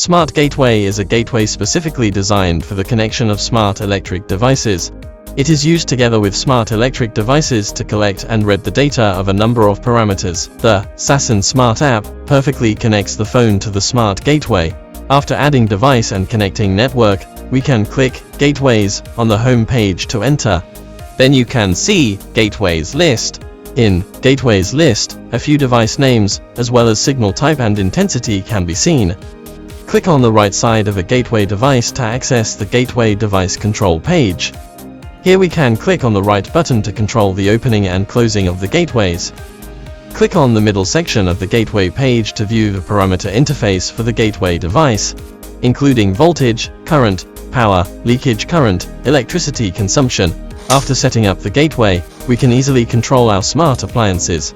Smart Gateway is a gateway specifically designed for the connection of smart electric devices. It is used together with smart electric devices to collect and read the data of a number of parameters. The Sassin Smart app perfectly connects the phone to the smart gateway. After adding device and connecting network, we can click Gateways on the home page to enter. Then you can see Gateways list. In Gateways list, a few device names, as well as signal type and intensity can be seen. Click on the right side of a gateway device to access the Gateway Device Control page. Here we can click on the right button to control the opening and closing of the gateways. Click on the middle section of the gateway page to view the parameter interface for the gateway device, including voltage, current, power, leakage current, electricity consumption. After setting up the gateway, we can easily control our smart appliances.